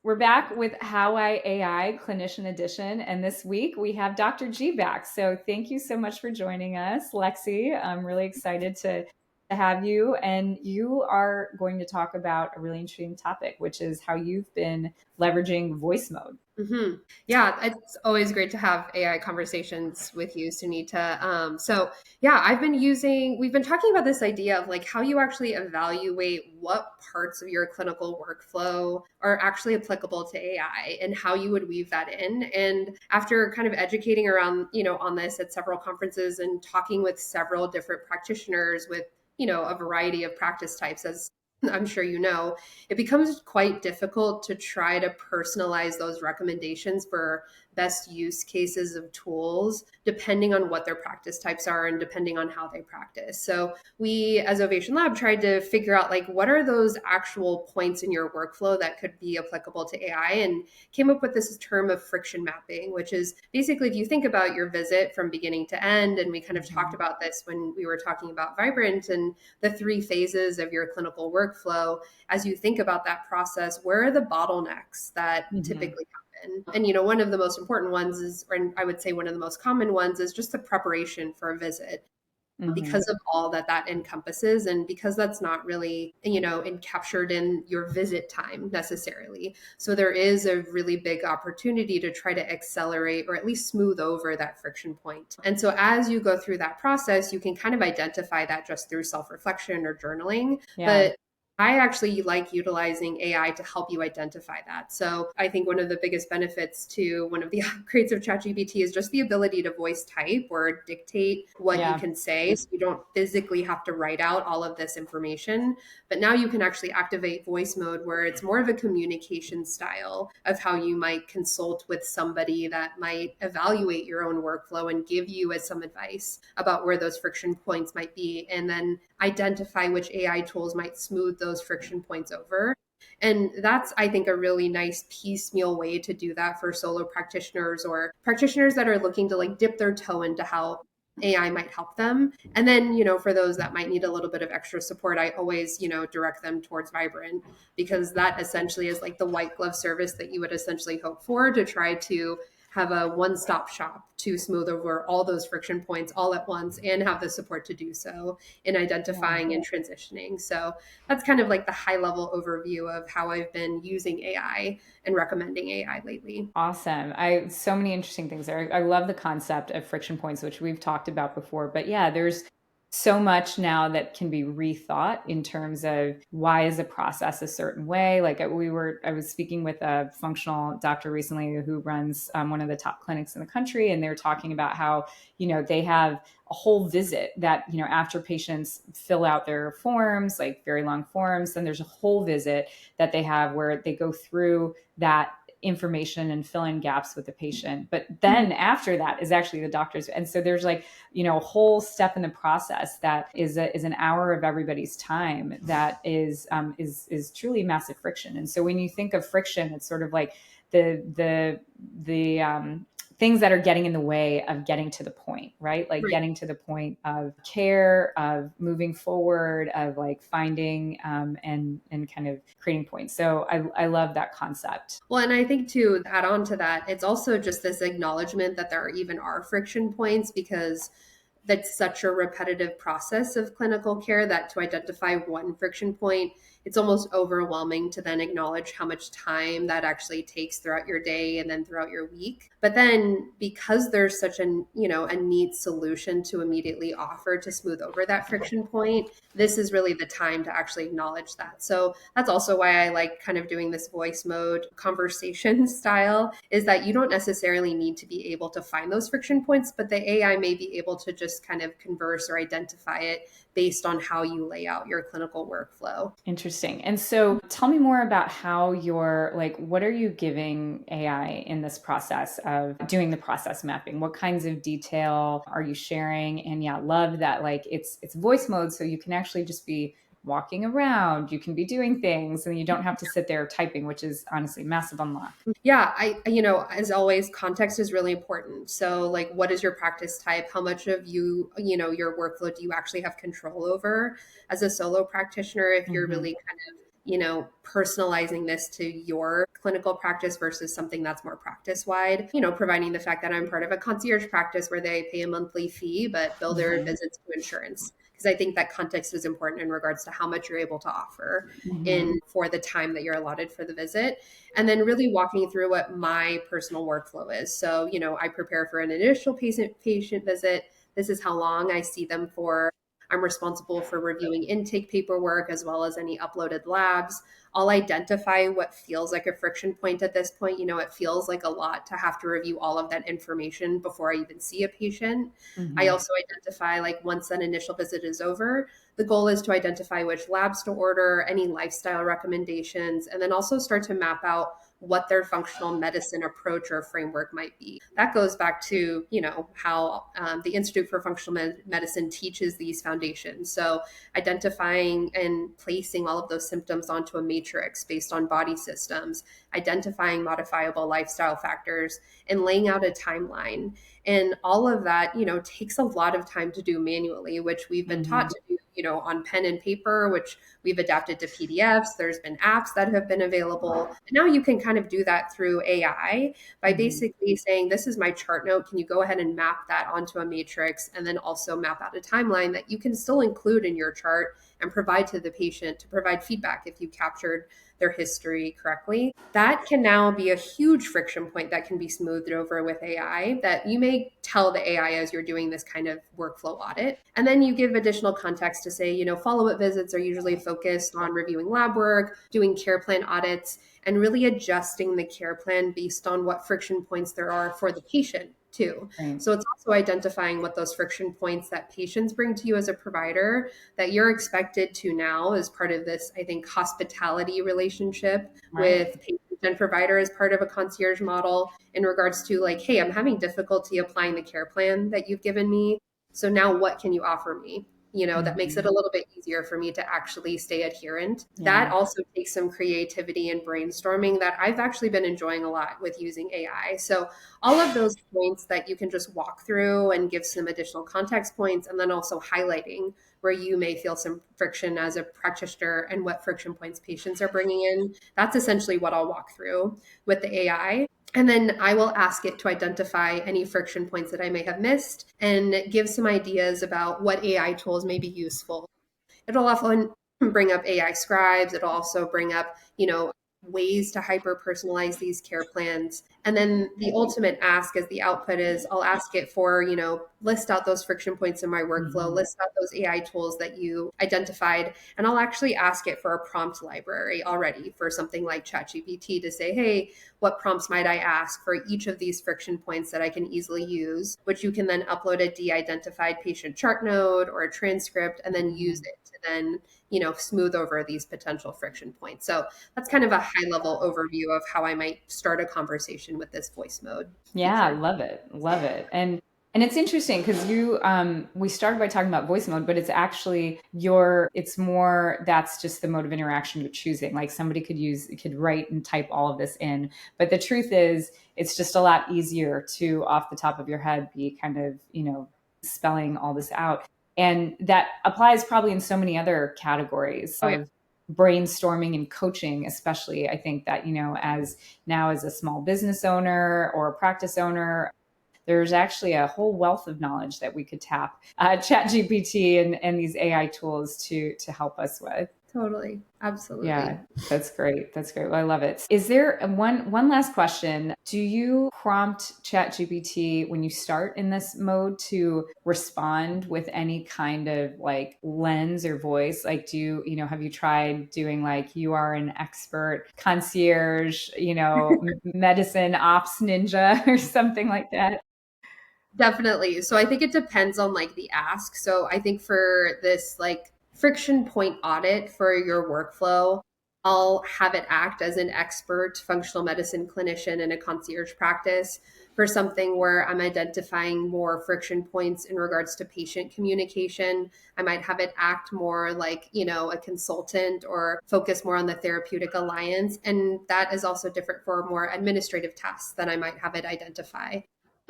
We're back with How I AI Clinician Edition. And this week we have Dr. G back. So thank you so much for joining us, Lexi. I'm really excited to have you. And you are going to talk about a really interesting topic, which is how you've been leveraging voice mode. Mm-hmm. Yeah, it's always great to have AI conversations with you, Sunita. We've been talking about this idea of like how you actually evaluate what parts of your clinical workflow are actually applicable to AI and how you would weave that in. And after kind of educating around, on this at several conferences and talking with several different practitioners with, a variety of practice types, as I'm sure it becomes quite difficult to try to personalize those recommendations for best use cases of tools, depending on what their practice types are and depending on how they practice. So we, as Ovation Lab, tried to figure out like what are those actual points in your workflow that could be applicable to AI, and came up with this term of friction mapping, which is basically if you think about your visit from beginning to end, and we kind of talked about this when we were talking about Vibrant and the 3 phases of your clinical workflow. As you think about that process, where are the bottlenecks that typically happen? And, one of the most important ones is, and I would say one of the most common ones is just the preparation for a visit. Because of all that encompasses, and because that's not really, captured in your visit time necessarily. So there is a really big opportunity to try to accelerate or at least smooth over that friction point. And so as you go through that process, you can kind of identify that just through self-reflection or journaling. Yeah. But I actually like utilizing AI to help you identify that. So I think one of the biggest benefits to one of the upgrades of ChatGPT is just the ability to voice type or dictate what you can say. So you don't physically have to write out all of this information. But now you can actually activate voice mode where it's more of a communication style of how you might consult with somebody that might evaluate your own workflow and give you some advice about where those friction points might be, and then identify which AI tools might smooth those friction points over. And that's, I think, a really nice piecemeal way to do that for solo practitioners or practitioners that are looking to like dip their toe into how AI might help them. And then, for those that might need a little bit of extra support, I always, direct them towards Vibrant, because that essentially is like the white glove service that you would essentially hope for to try to have a one-stop shop to smooth over all those friction points all at once and have the support to do so in identifying and transitioning. So that's kind of like the high level overview of how I've been using AI and recommending AI lately. Awesome. So many interesting things there. I love the concept of friction points, which we've talked about before, but yeah, there's so much now that can be rethought in terms of why is a process a certain way. Like I was speaking with a functional doctor recently who runs one of the top clinics in the country, and they're talking about how, they have a whole visit that, after patients fill out their forms, like very long forms, then there's a whole visit that they have where they go through that information and fill in gaps with the patient. But then after that is actually the doctor's. And so there's like, a whole step in the process that is an hour of everybody's time that is truly massive friction. And so when you think of friction, it's sort of like the things that are getting in the way of getting to the point, right? Like getting to the point of care, of moving forward, of like finding and kind of creating points. So I love that concept. Well, and I think to add on to that, it's also just this acknowledgement that there even are friction points, because that's such a repetitive process of clinical care that to identify one friction point, it's almost overwhelming to then acknowledge how much time that actually takes throughout your day and then throughout your week. But then because there's such a neat solution to immediately offer to smooth over that friction point, this is really the time to actually acknowledge that. So that's also why I like kind of doing this voice mode conversation style, is that you don't necessarily need to be able to find those friction points, but the AI may be able to just kind of converse or identify it based on how you lay out your clinical workflow. Interesting. And so tell me more about how what are you giving AI in this process of doing the process mapping? What kinds of detail are you sharing? And yeah, love that like it's voice mode, so you can actually just be walking around, you can be doing things, and you don't have to sit there typing, which is honestly massive unlock. Yeah, as always, context is really important. So like, what is your practice type? How much of your workflow do you actually have control over as a solo practitioner? If you're really kind of personalizing this to your clinical practice versus something that's more practice wide, providing the fact that I'm part of a concierge practice where they pay a monthly fee, but bill their visits to insurance. Because I think that context is important in regards to how much you're able to offer in for the time that you're allotted for the visit. And then really walking through what my personal workflow is. So, I prepare for an initial patient visit. This is how long I see them for. I'm responsible for reviewing intake paperwork as well as any uploaded labs. I'll identify what feels like a friction point at this point. It feels like a lot to have to review all of that information before I even see a patient. I also identify, like, once that initial visit is over, the goal is to identify which labs to order, any lifestyle recommendations, and then also start to map out what their functional medicine approach or framework might be. That goes back to, how the Institute for Functional Medicine teaches these foundations. So identifying and placing all of those symptoms onto a matrix based on body systems, identifying modifiable lifestyle factors, and laying out a timeline. And all of that, takes a lot of time to do manually, which we've been taught to do, on pen and paper, which we've adapted to PDFs. There's been apps that have been available. And now you can kind of do that through AI by basically saying, this is my chart note. Can you go ahead and map that onto a matrix and then also map out a timeline that you can still include in your chart and provide to the patient to provide feedback if you captured their history correctly. That can now be a huge friction point that can be smoothed over with AI, that you may tell the AI as you're doing this kind of workflow audit. And then you give additional context to say, follow-up visits are usually focused on reviewing lab work, doing care plan audits, and really adjusting the care plan based on what friction points there are for the patient too. Right. So it's also identifying what those friction points that patients bring to you as a provider that you're expected to now as part of this, I think, hospitality relationship with patient and provider as part of a concierge model in regards to, like, hey, I'm having difficulty applying the care plan that you've given me. So now what can you offer me? That makes it a little bit easier for me to actually stay adherent. Yeah. That also takes some creativity and brainstorming that I've actually been enjoying a lot with using AI. So all of those points that you can just walk through and give some additional context points, and then also highlighting where you may feel some friction as a practitioner and what friction points patients are bringing in. That's essentially what I'll walk through with the AI. And then I will ask it to identify any friction points that I may have missed and give some ideas about what AI tools may be useful. It'll often bring up AI scribes. It'll also bring up, ways to hyper personalize these care plans. And then the ultimate ask as the output is I'll ask it for, list out those friction points in my workflow, list out those AI tools that you identified. And I'll actually ask it for a prompt library already for something like ChatGPT to say, hey, what prompts might I ask for each of these friction points that I can easily use, which you can then upload a de-identified patient chart node or a transcript and then use it to then smooth over these potential friction points. So that's kind of a high level overview of how I might start a conversation with this voice mode. Yeah, I love it. Love it. And it's interesting because we started by talking about voice mode, but it's actually it's more, that's just the mode of interaction you're choosing. Like somebody could write and type all of this in. But the truth is, it's just a lot easier to, off the top of your head, be kind of, spelling all this out. And that applies probably in so many other categories of brainstorming and coaching, especially. I think that, as a small business owner or a practice owner, there's actually a whole wealth of knowledge that we could tap ChatGPT and these AI tools to help us with. Totally. Absolutely. Yeah, that's great. That's great. Well, I love it. Is there one last question? Do you prompt ChatGPT when you start in this mode to respond with any kind of like lens or voice? Like, have you tried doing like, you are an expert concierge, medicine ops ninja or something like that? Definitely. So I think it depends on like the ask. So I think for this like friction point audit for your workflow, I'll have it act as an expert functional medicine clinician in a concierge practice. For something where I'm identifying more friction points in regards to patient communication, I might have it act more like, a consultant or focus more on the therapeutic alliance. And that is also different for more administrative tasks that I might have it identify.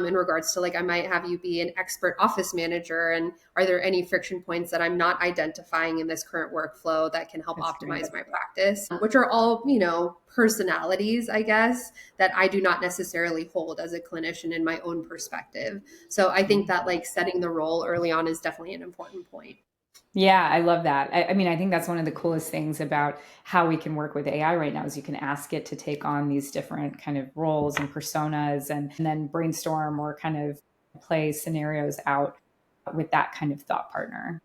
in regards to like, I might have you be an expert office manager, and are there any friction points that I'm not identifying in this current workflow that can help That's great. optimize my practice, which are all, you know, personalities, I guess, that I do not necessarily hold as a clinician in my own perspective. So I think that like setting the role early on is definitely an important point. Yeah, I love that. I mean, I think that's one of the coolest things about how we can work with AI right now is you can ask it to take on these different kind of roles and personas and then brainstorm or kind of play scenarios out with that kind of thought partner.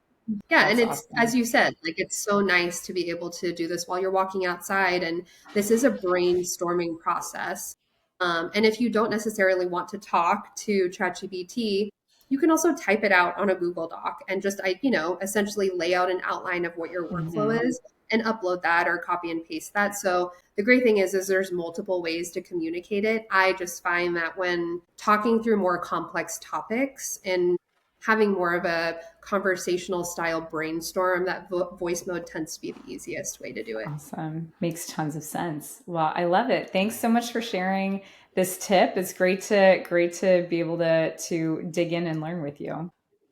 Yeah, and That's it's, as awesome. you said, like it's so nice to be able to do this while you're walking outside. And this is a brainstorming process. And if you don't necessarily want to talk to ChatGPT, you can also type it out on a Google Doc and just, you know, essentially lay out an outline of what your workflow Hmm. is and upload that or copy and paste that. So the great thing is there's multiple ways to communicate it. I just find that when talking through more complex topics and having more of a conversational style brainstorm, that voice mode tends to be the easiest way to do it. Awesome. Makes tons of sense. Well, I love it. Thanks so much for sharing this tip. It's great to be able to dig in and learn with you.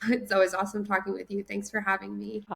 It's always awesome talking with you. Thanks for having me.